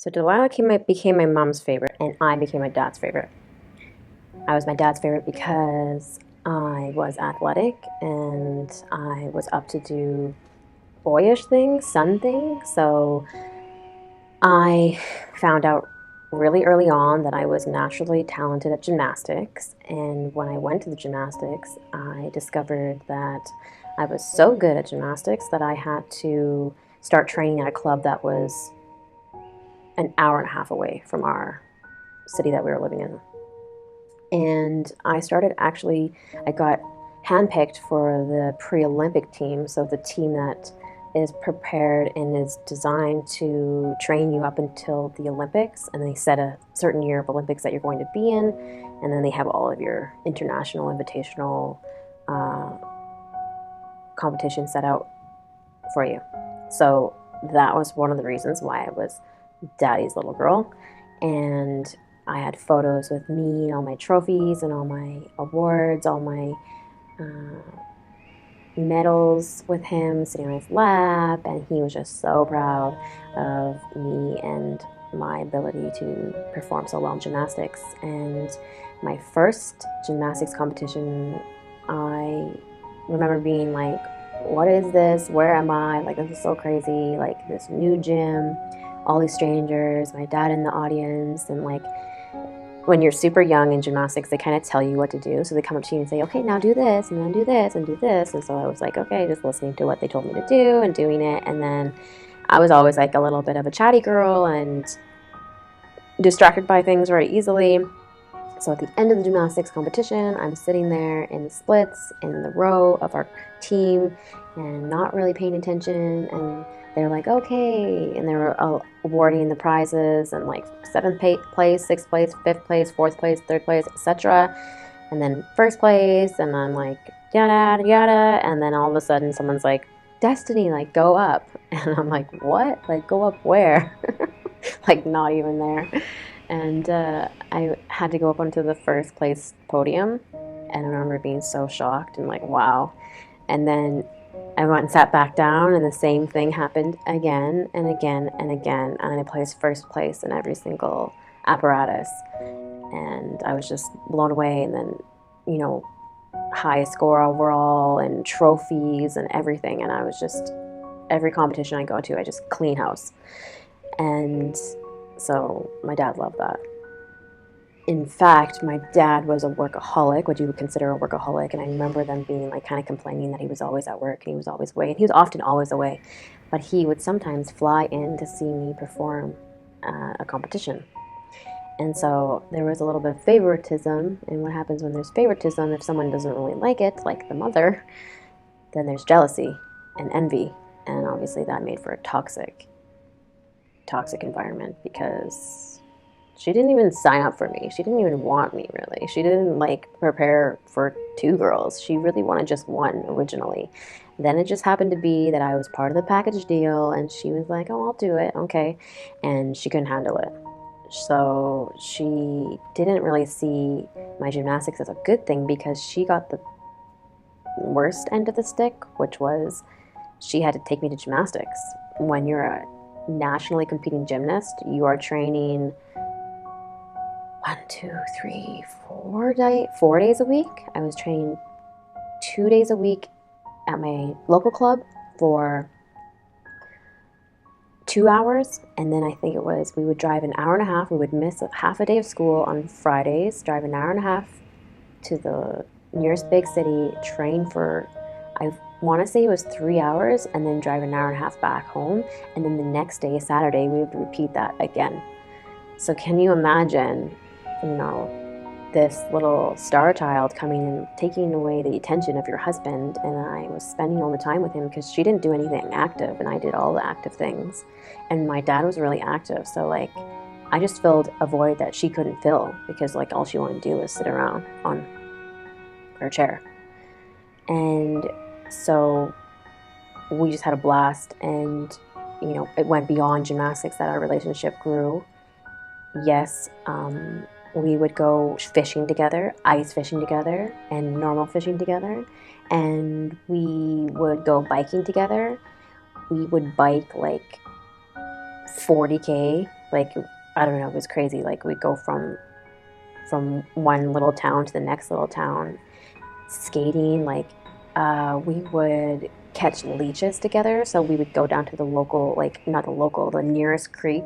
So Delilah became my mom's favorite, and I became my dad's favorite. I was my dad's favorite because I was athletic and I was up to do boyish things, son things. So I found out really early on that I was naturally talented at gymnastics. And when I went to the gymnastics, I discovered that I was so good at gymnastics that I had to start training at a club that was an hour and a half away from our city that we were living in. And I got handpicked for the pre Olympic team, so the team that is prepared and is designed to train you up until the Olympics. And they set a certain year of Olympics that you're going to be in, and then they have all of your international, invitational competitions set out for you. So that was one of the reasons why I was daddy's little girl. And I had photos with me and all my trophies and all my awards, all my medals with him sitting on his lap. And he was just so proud of me and my ability to perform so well in gymnastics. And my first gymnastics competition, I remember being like, what is this? Where am I? Like, this is so crazy. Like, this new gym, all these strangers, my dad in the audience. And like, when you're super young in gymnastics, they kind of tell you what to do. So they come up to you and say, okay, now do this, and then do this, and do this. And so I was like, okay, just listening to what they told me to do and doing it. And then I was always like a little bit of a chatty girl and distracted by things very easily. So at the end of the gymnastics competition, I'm sitting there in the splits in the row of our team and not really paying attention. And they're like, okay. And they were awarding the prizes and like 7th place, 6th place, 5th place, 4th place, 3rd place, etc. And then 1st place. And I'm like, yada, yada. And then all of a sudden someone's like, Destiny, like, go up. And I'm like, what? Like, go up where? Like, not even there. And I had to go up onto the 1st place podium, and I remember being so shocked and like, wow. And then I went and sat back down, and the same thing happened again and again and again, and I placed 1st place in every single apparatus, and I was just blown away. And then, you know, highest score overall and trophies and everything, and I was just, every competition I go to, I just clean house. And so my dad loved that. In fact, my dad was a workaholic, what you would consider a workaholic, and I remember them being like kind of complaining that he was always at work and he was always away, and he was often always away, but he would sometimes fly in to see me perform a competition. And so there was a little bit of favoritism, and what happens when there's favoritism, if someone doesn't really like it, like the mother, then there's jealousy and envy, and obviously that made for a toxic environment because she didn't even sign up for me. She didn't even want me, really. She didn't like prepare for 2 girls. She really wanted just one originally. Then it just happened to be that I was part of the package deal, and she was like, oh, I'll do it, okay. And she couldn't handle it. So she didn't really see my gymnastics as a good thing because she got the worst end of the stick, which was she had to take me to gymnastics. When you're a nationally competing gymnast, you are training 4 days a week. I was training 2 days a week at my local club for 2 hours, and then I think it was we would drive an hour and a half. We would miss half a day of school on Fridays, drive an hour and a half to the nearest big city, train for, I want to say it was 3 hours, and then drive an hour and a half back home. And then the next day, Saturday, we would repeat that again. So can you imagine, you know, this little star child coming and taking away the attention of your husband? And I was spending all the time with him because she didn't do anything active, and I did all the active things. And my dad was really active, so like I just filled a void that she couldn't fill because like all she wanted to do was sit around on her chair. And so we just had a blast, and you know, it went beyond gymnastics that our relationship grew. Yes, we would go fishing together, ice fishing together, and normal fishing together, and we would go biking together. We would bike like 40K Like, I don't know, it was crazy. Like, we'd go from one little town to the next little town skating. Like, we would catch leeches together. So we would go down to the local, like, not the local, the nearest creek,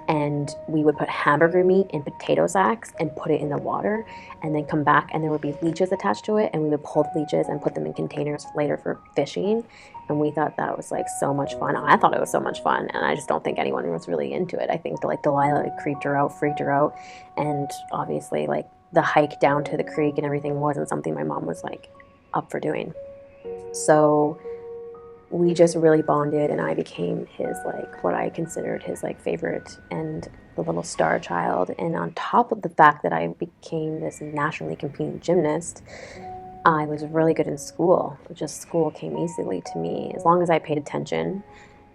and we would put hamburger meat in potato sacks and put it in the water, and then come back, and there would be leeches attached to it, and we would pull the leeches and put them in containers later for fishing. And we thought that was like so much fun. I thought it was so much fun, and I just don't think anyone was really into it. I think like Delilah creeped her out, freaked her out, and obviously like the hike down to the creek and everything wasn't something my mom was like up for doing. So we just really bonded, and I became his, like, what I considered his like favorite and the little star child. And on top of the fact that I became this nationally competing gymnast, I was really good in school. Just school came easily to me as long as I paid attention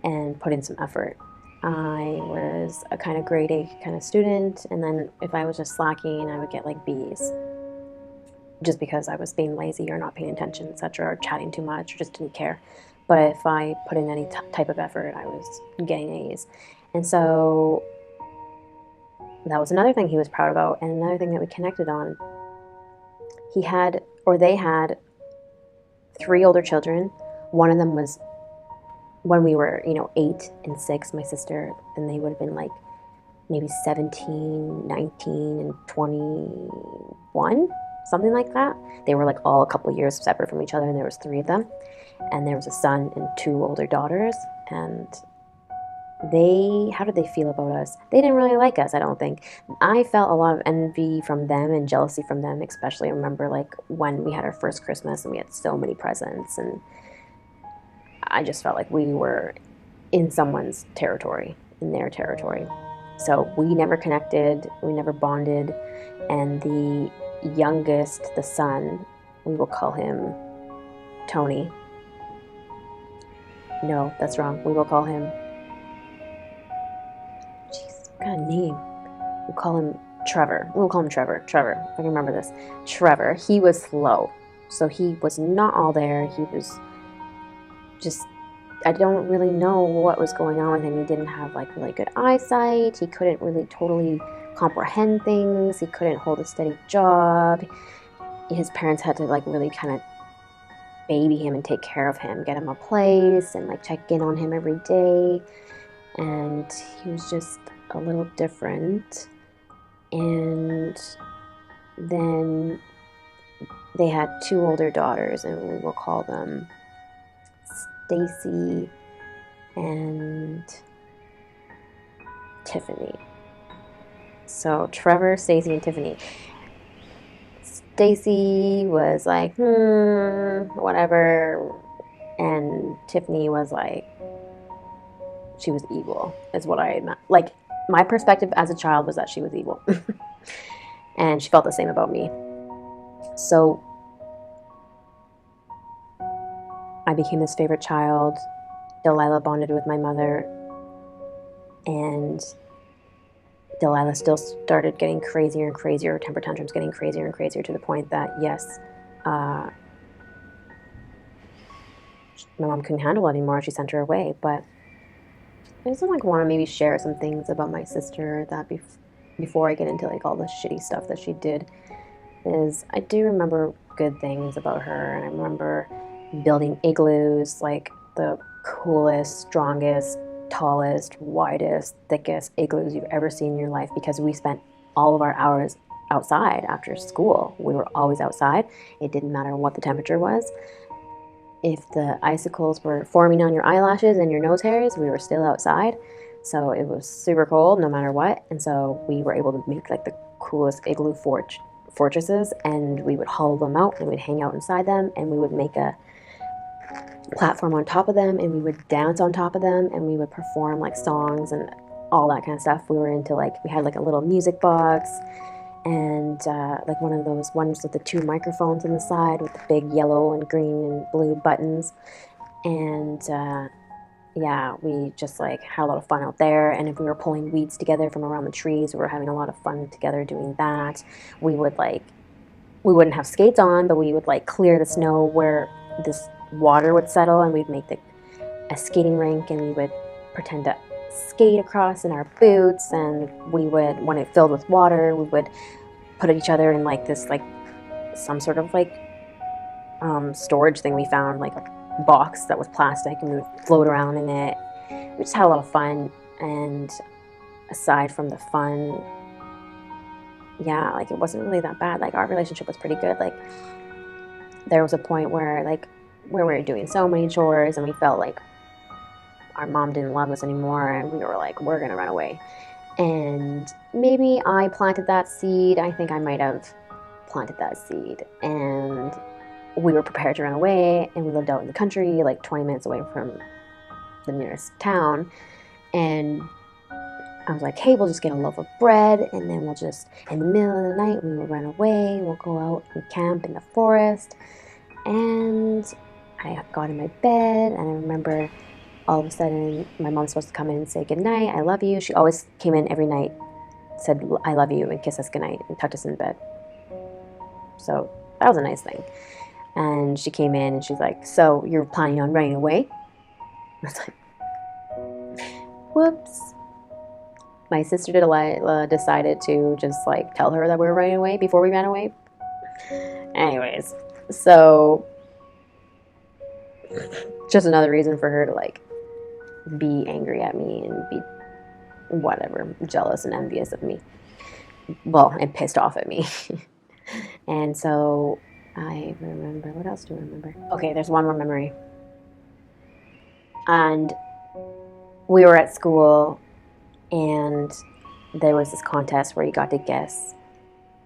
and put in some effort. I was a kind of grade A kind of student, and then if I was just slacking, I would get like B's, just because I was being lazy or not paying attention, etc., or chatting too much, or just didn't care. But if I put in any type of effort, I was getting A's. And so that was another thing he was proud about, and another thing that we connected on. He had, or they had, 3 older children. One of them was when we were, 8 and 6, my sister, and they would have been like maybe 17, 19, and 21, something like that. They were like all a couple of years separate from each other, and there was 3 of them. And there was a son and 2 older daughters. And how did they feel about us? They didn't really like us, I don't think. I felt a lot of envy from them and jealousy from them, especially I remember like when we had our first Christmas and we had so many presents, and I just felt like we were in someone's territory, in their territory. So we never connected, we never bonded, and the youngest, the son, we will call him Tony. No, that's wrong. We will call him, jeez, what kind of name? We'll call him Trevor. We'll call him Trevor. Trevor, I can remember this. Trevor, he was slow. So he was not all there. He was just, I don't really know what was going on with him. He didn't have like really good eyesight. He couldn't really totally comprehend things. He couldn't hold a steady job. His parents had to like really kind of baby him and take care of him, get him a place, and like check in on him every day. And he was just a little different. And then they had 2 older daughters, and we will call them Stacy and Tiffany. So Trevor, Stacy, and Tiffany. Stacy was like, whatever. And Tiffany was like, she was evil, is what I meant. Like, my perspective as a child was that she was evil. And she felt the same about me. So I became this favorite child. Delilah bonded with my mother. And Delilah still started getting crazier and crazier, temper tantrums getting crazier and crazier, to the point that, yes, my mom couldn't handle it anymore. She sent her away. But I just like want to maybe share some things about my sister that before I get into like all the shitty stuff that she did, is I do remember good things about her. And I remember building igloos, like the coolest, strongest, tallest, widest, thickest igloos you've ever seen in your life, because we spent all of our hours outside after school. We were always outside. It didn't matter what the temperature was. If the icicles were forming on your eyelashes and your nose hairs, we were still outside. So it was super cold no matter what. And so we were able to make like the coolest igloo fortresses, and we would haul them out and we'd hang out inside them, and we would make a platform on top of them, and we would dance on top of them, and we would perform like songs and all that kind of stuff. We were into like, we had like a little music box, and like one of those ones with the 2 microphones on the side with the big yellow and green and blue buttons. And yeah, we just like had a lot of fun out there. And if we were pulling weeds together from around the trees, we were having a lot of fun together doing that. We wouldn't have skates on, but we would like clear the snow where this water would settle, and we'd make a skating rink, and we would pretend to skate across in our boots, and we would, when it filled with water, we would put each other in like this, like some sort of like storage thing we found, like a box that was plastic, and we would float around in it. We just had a lot of fun. And aside from the fun, yeah, like it wasn't really that bad. Like our relationship was pretty good. Like there was a point where we were doing so many chores and we felt like our mom didn't love us anymore, and we were like, we're gonna run away. And maybe I planted that seed. I think I might have planted that seed, and we were prepared to run away, and we lived out in the country, like 20 minutes away from the nearest town. And I was like, hey, we'll just get a loaf of bread, and then we'll just, in the middle of the night, we will run away, we'll go out and camp in the forest. And I got in my bed, and I remember all of a sudden, my mom's supposed to come in and say goodnight, I love you. She always came in every night, said, I love you, and kissed us goodnight, and tucked us in bed. So that was a nice thing. And she came in, and she's like, so you're planning on running away? I was like, whoops. My sister decided to just like tell her that we were running away before we ran away. Anyways, so just another reason for her to like be angry at me and be whatever, jealous and envious of me. Well, and pissed off at me. And so I remember, what else do I remember? Okay, there's one more memory. And we were at school, and there was this contest where you got to guess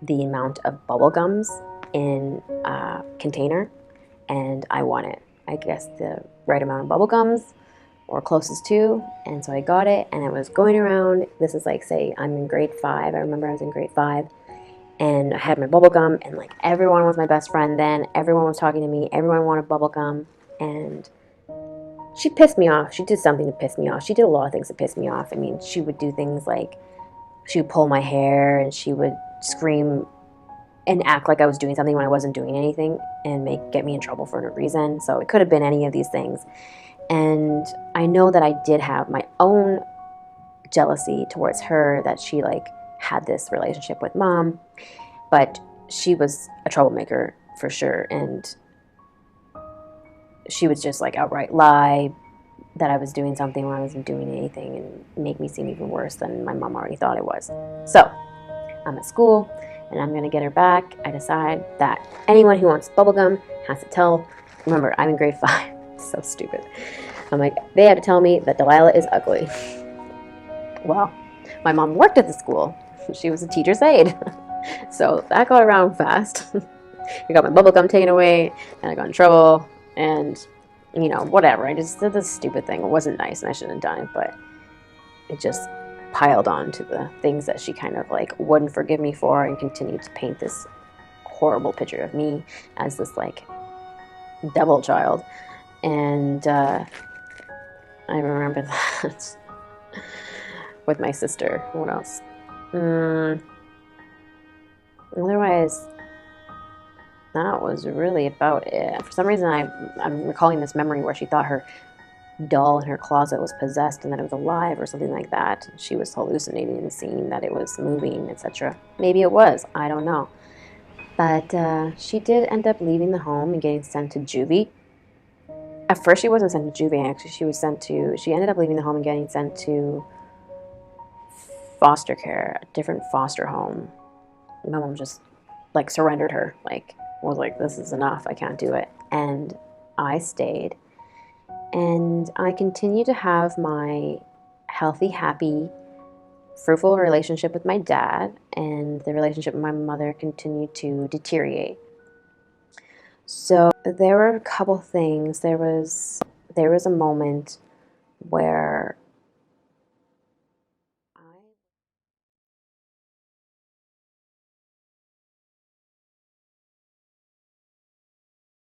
the amount of bubble gums in a container, and I won it. I guessed the right amount of bubble gums, or closest to, and so I got it, and I was going around. This is like, say I'm in grade 5. I remember I was in grade 5, and I had my bubble gum, and like everyone was my best friend then. Everyone was talking to me. Everyone wanted bubble gum, and she pissed me off. She did something to piss me off. She did a lot of things to piss me off. I mean, she would do things like she would pull my hair, and she would scream and act like I was doing something when I wasn't doing anything, and get me in trouble for no reason. So it could have been any of these things. And I know that I did have my own jealousy towards her, that she like had this relationship with mom, but she was a troublemaker for sure. And she would just like outright lie that I was doing something when I wasn't doing anything, and make me seem even worse than my mom already thought I was. So I'm at school, and I'm going to get her back. I decide that anyone who wants bubblegum has to tell, remember, I'm in grade 5. So stupid. I'm like, they had to tell me that Delilah is ugly. Well, my mom worked at the school. She was a teacher's aide. So that got around fast. I got my bubblegum taken away, and I got in trouble, and you know, whatever. I just did this stupid thing. It wasn't nice, and I shouldn't have done it, but it just piled on to the things that she kind of like wouldn't forgive me for, and continued to paint this horrible picture of me as this like devil child. And I remember that with my sister. What else? Otherwise, that was really about it. For some reason, I'm recalling this memory where she thought her doll in her closet was possessed and that it was alive or something like that. She was hallucinating and seeing that it was moving, etc. Maybe it was. I don't know. But she did end up leaving the home and getting sent to juvie. At first, she wasn't sent to juvie, actually. She ended up leaving the home and getting sent to foster care, a different foster home. My mom just like surrendered her, like was like, this is enough, I can't do it. And I stayed, and I continued to have my healthy, happy, fruitful relationship with my dad, and the relationship with my mother continued to deteriorate. So there were a couple things. There was a moment where